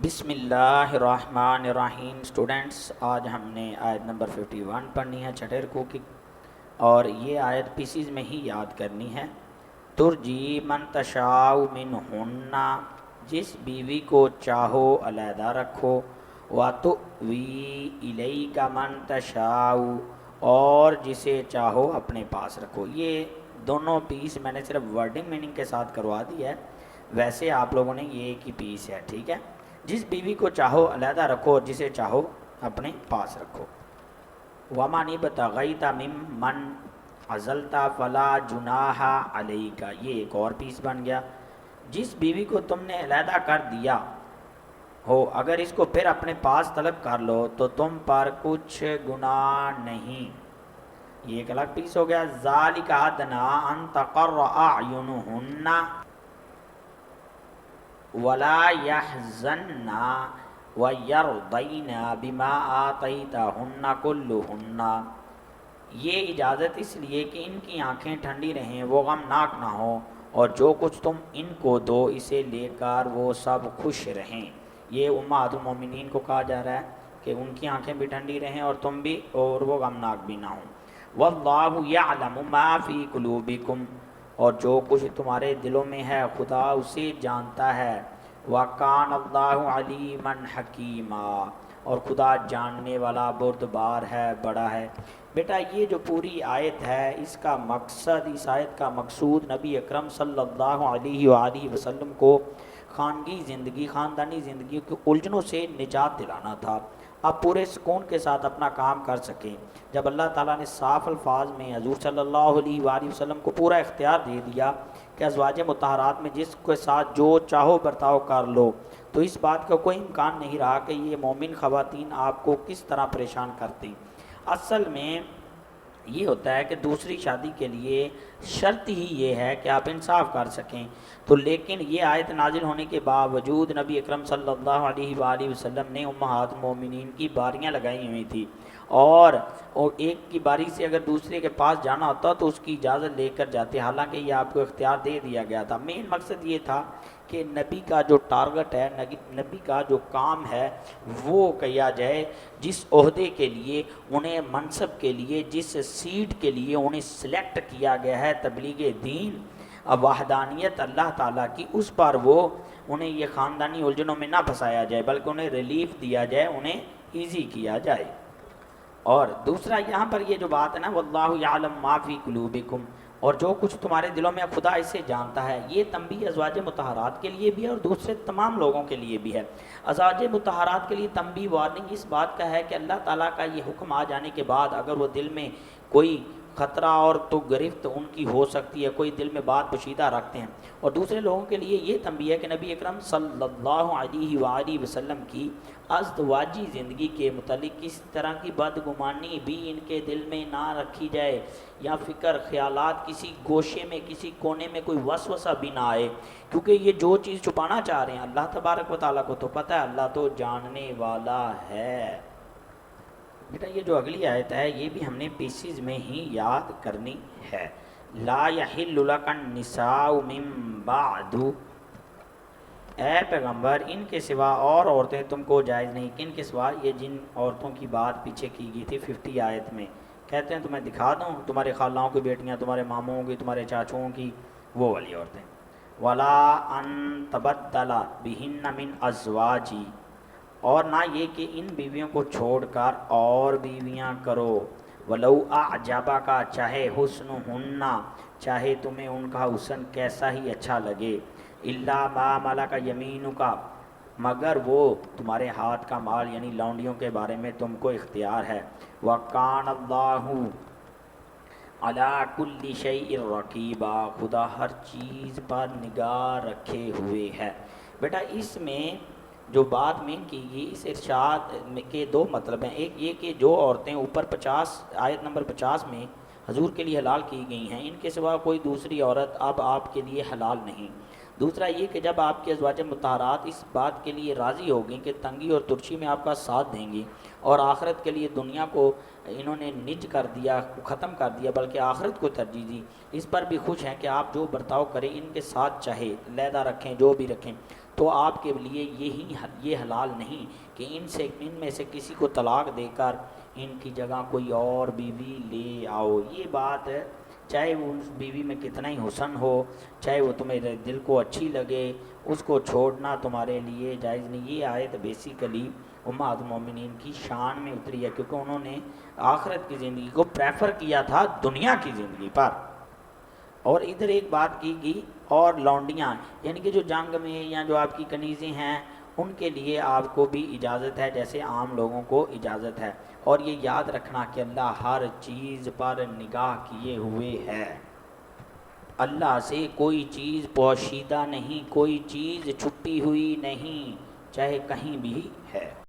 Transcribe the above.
بسم اللہ الرحمن الرحیم اسٹوڈنٹس، آج ہم نے آیت نمبر 51 پڑھنی ہے چھٹے رکوع کی، اور یہ آیت پیسیز میں ہی یاد کرنی ہے۔ ترجی من تشاء منہن، جس بیوی کو چاہو علیحدہ رکھو، وتؤوی الیک من تشاء، اور جسے چاہو اپنے پاس رکھو۔ یہ دونوں پیس میں نے صرف ورڈنگ میننگ کے ساتھ کروا دی ہے، ویسے آپ لوگوں نے یہ ایک ہی پیس ہے، ٹھیک ہے۔ جس بیوی کو چاہو علیحدہ رکھو اور جسے چاہو اپنے پاس رکھو۔ وَمَنِ ابْتَغَيْتَ مِمَّنْ عَزَلْتَ فَلَا جُنَاحَ عَلَيْكَ، یہ ایک اور پیس بن گیا۔ جس بیوی کو تم نے علیحدہ کر دیا ہو، اگر اس کو پھر اپنے پاس طلب کر لو تو تم پر کچھ گناہ نہیں، یہ ایک الگ پیس ہو گیا۔ ذَلِكَ أَدْنَىٰ أَن تَقَرَّ أَعْيُنُهُنَّ وَلَا يَحْزَنَّ وَيَرْضَيْنَ بِمَا آتَيْتَهُنَّ كُلُّهُنَّ، یہ اجازت اس لیے کہ ان کی آنکھیں ٹھنڈی رہیں، وہ غمناک نہ ہوں، اور جو کچھ تم ان کو دو اسے لے کر وہ سب خوش رہیں۔ یہ امہات المومنین کو کہا جا رہا ہے کہ ان کی آنکھیں بھی ٹھنڈی رہیں اور تم بھی، اور وہ غمناک بھی نہ ہوں۔ وَاللَّهُ يَعْلَمُ مَا فِي قُلُوبِكُمْ، اور جو کچھ تمہارے دلوں میں ہے خدا اسے جانتا ہے۔ وَكَانَ اللَّهُ عَلِيمًا حَكِيمًا، اور خدا جاننے والا بردبار ہے، بڑا ہے۔ بیٹا یہ جو پوری آیت ہے، اس کا مقصد، اس آیت کا مقصود نبی اکرم صلی اللہ علیہ وآلہ وسلم کو خانگی زندگی، خاندانی زندگی کے الجھنوں سے نجات دلانا تھا، آپ پورے سکون کے ساتھ اپنا کام کر سکیں۔ جب اللہ تعالیٰ نے صاف الفاظ میں حضور صلی اللہ علیہ وآلہ وسلم کو پورا اختیار دے دیا کہ ازواج مطہرات میں جس کے ساتھ جو چاہو برتاؤ کر لو، تو اس بات کا کوئی امکان نہیں رہا کہ یہ مومن خواتین آپ کو کس طرح پریشان کرتی۔ اصل میں یہ ہوتا ہے کہ دوسری شادی کے لیے شرط ہی یہ ہے کہ آپ انصاف کر سکیں، تو لیکن یہ آیت نازل ہونے کے باوجود نبی اکرم صلی اللہ علیہ وآلہ وسلم نے امہات المومنین کی باریاں لگائی ہوئی تھی، اور ایک کی باری سے اگر دوسرے کے پاس جانا ہوتا تو اس کی اجازت لے کر جاتے، حالانکہ یہ آپ کو اختیار دے دیا گیا تھا۔ مین مقصد یہ تھا کہ نبی کا جو ٹارگٹ ہے، نبی کا جو کام ہے وہ کیا جائے، جس عہدے کے لیے انہیں، منصب کے لیے، جس سیٹ کے لیے انہیں سلیکٹ کیا گیا ہے، تبلیغ دین، وحدانیت اللہ تعالیٰ کی، اس پر وہ انہیں یہ خاندانی الجھنوں میں نہ پھنسایا جائے، بلکہ انہیں ریلیف دیا جائے، انہیں ایزی کیا جائے۔ اور دوسرا یہاں پر یہ جو بات ہے نا، واللہ یعلم ما فی قلوبکم، اور جو کچھ تمہارے دلوں میں خدا اسے جانتا ہے، یہ تنبیہ ازواج مطہرات کے لیے بھی ہے اور دوسرے تمام لوگوں کے لیے بھی ہے۔ ازواج مطہرات کے لیے تنبیہ، وارننگ اس بات کا ہے کہ اللہ تعالیٰ کا یہ حکم آ جانے کے بعد اگر وہ دل میں کوئی خطرہ اور تو گرفت ان کی ہو سکتی ہے، کوئی دل میں بات پوشیدہ رکھتے ہیں، اور دوسرے لوگوں کے لیے یہ تنبیہ ہے کہ نبی اکرم صلی اللہ علیہ وآلہ وسلم کی ازدواجی زندگی کے متعلق کسی طرح کی بدگمانی بھی ان کے دل میں نہ رکھی جائے، یا فکر خیالات کسی گوشے میں، کسی کونے میں کوئی وسوسہ بھی نہ آئے، کیونکہ یہ جو چیز چھپانا چاہ رہے ہیں اللہ تبارک و تعالیٰ کو تو پتہ ہے، اللہ تو جاننے والا ہے۔ بیٹا یہ جو اگلی آیت ہے یہ بھی ہم نے پیسز میں ہی یاد کرنی ہے۔ لا یحل لک النساء من بعد، اے پیغمبر ان کے سوا اور عورتیں تم کو جائز نہیں۔ کن کے سوا؟ یہ جن عورتوں کی بات پیچھے کی گئی تھی 50 آیت میں، کہتے ہیں تمہیں دکھا دوں تمہارے خالاؤں کی بیٹیاں، تمہارے ماموں کی، تمہارے چاچوؤں کی، وہ والی عورتیں۔ ولا ان تبدل بہن من ازواج، اور نہ یہ کہ ان بیویوں کو چھوڑ کر اور بیویاں کرو۔ ولو اعجبک، چاہے حسن ہننا، چاہے تمہیں ان کا حسن کیسا ہی اچھا لگے، الا ما ملک یمینک، مگر وہ تمہارے ہاتھ کا مال یعنی لونڈیوں کے بارے میں تم کو اختیار ہے۔ وکان اللہ علی کل شیء رقیبا، خدا ہر چیز پر نگاہ رکھے ہوئے ہے۔ بیٹا اس میں جو بات مین کی گئی، اس ارشاد کے دو مطلب ہیں۔ ایک یہ کہ جو عورتیں اوپر 50 آیت نمبر 50 میں حضور کے لیے حلال کی گئی ہیں، ان کے سوا کوئی دوسری عورت اب آپ کے لیے حلال نہیں۔ دوسرا یہ کہ جب آپ کے ازواج مطہرات اس بات کے لیے راضی ہوگیں کہ تنگی اور ترشی میں آپ کا ساتھ دیں گی اور آخرت کے لیے دنیا کو انہوں نے نج کر دیا، ختم کر دیا، بلکہ آخرت کو ترجیح دی، اس پر بھی خوش ہیں کہ آپ جو برتاؤ کریں ان کے ساتھ، چاہے علیحدہ رکھیں جو بھی رکھیں، تو آپ کے لیے یہ حلال نہیں کہ ان میں سے کسی کو طلاق دے کر ان کی جگہ کوئی اور بیوی لے آؤ۔ یہ بات چاہے وہ اس بیوی میں کتنا ہی حسن ہو، چاہے وہ تمہیں دل کو اچھی لگے، اس کو چھوڑنا تمہارے لیے جائز نہیں۔ یہ آیت بیسیکلی امہات المومنین کی شان میں اتری ہے، کیونکہ انہوں نے آخرت کی زندگی کو پریفر کیا تھا دنیا کی زندگی پر۔ اور ادھر ایک بات کی گئی، اور لونڈیاں یعنی کہ جو جنگ میں یا جو آپ کی کنیزیں ہیں ان کے لیے آپ کو بھی اجازت ہے جیسے عام لوگوں کو اجازت ہے، اور یہ یاد رکھنا کہ اللہ ہر چیز پر نگاہ کیے ہوئے ہے، اللہ سے کوئی چیز پوشیدہ نہیں، کوئی چیز چھپی ہوئی نہیں، چاہے کہیں بھی ہے۔